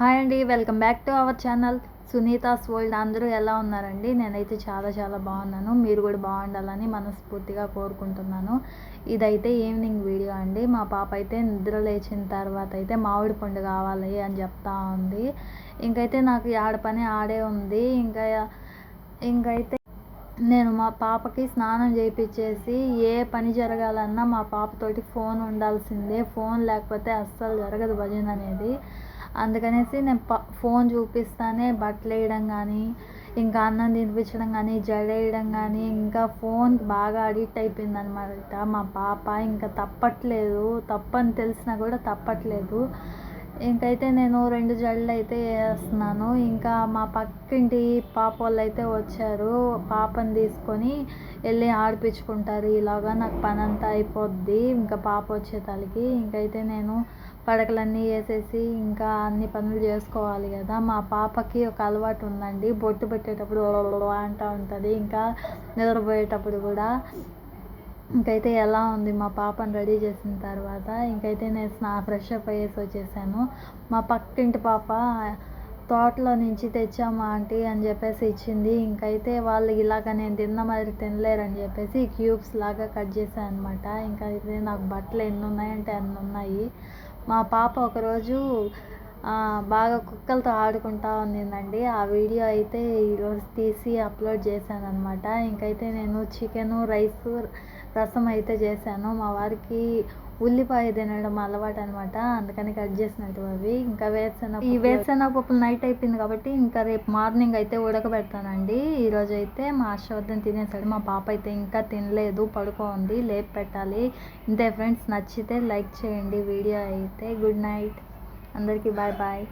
Hi అండి, welcome back to our channel Sunita's world. అందరూ ఎలా ఉన్నారండి? నేనైతే చాలా చాలా బాగున్నాను. మీరు కూడా బాగుండాలని మనస్ఫూర్తిగా కోరుకుంటున్నాను. ఇదైతే ఈవినింగ్ వీడియో అండి. మా పాప అయితే నిద్ర లేచిన తర్వాత అయితే మామిడి పండు కావాలి అని చెప్తా ఉంది. ఇంకైతే నాకు ఆడ పని ఆడే ఉంది. ఇంకైతే నేను మా పాపకి స్నానం చేయించేసి ఏ పని జరగాలన్నా మా పాపతోటి ఫోన్ ఉండాల్సిందే. ఫోన్ లేకపోతే అస్సలు జరగదు భజన అనేది. అందుకనేసి నేను ఫోన్ చూపిస్తానే బట్టలు వేయడం కానీ, ఇంకా అన్నం తినిపించడం కానీ, జడ వేయడం కానీ, ఇంకా ఫోన్కి బాగా అడిక్ట్ అయిపోయింది అనమాట మా పాప. ఇంకా తప్పట్లేదు, తప్పని తెలిసినా కూడా తప్పట్లేదు. ఇంకైతే నేను 2 జడలు అయితే వేస్తున్నాను. ఇంకా మా పక్కింటి పాప వాళ్ళు అయితే వచ్చారు. పాపని తీసుకొని వెళ్ళి ఆడిపించుకుంటారు. ఇలాగా నాకు పని అంతా అయిపోద్ది ఇంకా పాప వచ్చేతలకి. ఇంకైతే నేను పడకలన్నీ వేసేసి ఇంకా అన్ని పనులు చేసుకోవాలి కదా. మా పాపకి ఒక అలవాటు ఉందండి, బొట్టు పెట్టేటప్పుడు అంటూ ఉంటుంది, ఇంకా నిద్రపోయేటప్పుడు కూడా. ఇంకైతే ఎలా ఉంది మా పాపను రెడీ చేసిన తర్వాత ఇంకైతే నేను ఫ్రెష్ అప్ అయ్యేసి వచ్చేసాను. మా పక్కింటి పాప తోటలో నుంచి తెచ్చామా ఆంటీ అని చెప్పేసి ఇచ్చింది. ఇంకైతే వాళ్ళు ఇలాగ నేను తిన్న మరి తినలేరని చెప్పేసి క్యూబ్స్ లాగా కట్ చేశాను అనమాట. ఇంకైతే నాకు బట్టలు ఎన్ని ఉన్నాయంటే అన్ని ఉన్నాయి. మా పాప ఒకరోజు బాగా కుక్కలతో ఆడుకుంటా ఉన్నిందండి. ఆ వీడియో అయితే ఈరోజు తీసి అప్లోడ్ చేశాను అనమాట. ఇంకైతే నేను చికెను, రైసు, రసం అయితే చేశాను. మా వారికి ఉల్లిపాయ తినడం అలవాటు అనమాట, అందుకని కట్ చేసినట్టు అవి. ఇంకా వేరుశెనగపప్పులు నైట్ అయిపోయింది కాబట్టి ఇంకా రేపు మార్నింగ్ అయితే ఉడకబెడతానండి. ఈరోజు అయితే మా హర్షవర్ధన్ తినేసాడు. మా పాప అయితే ఇంకా తినలేదు, పడుకోంది, లేపి పెట్టాలి. ఇంతే ఫ్రెండ్స్, నచ్చితే లైక్ చేయండి వీడియో అయితే. గుడ్ నైట్ అందరికీ, బాయ్ బాయ్.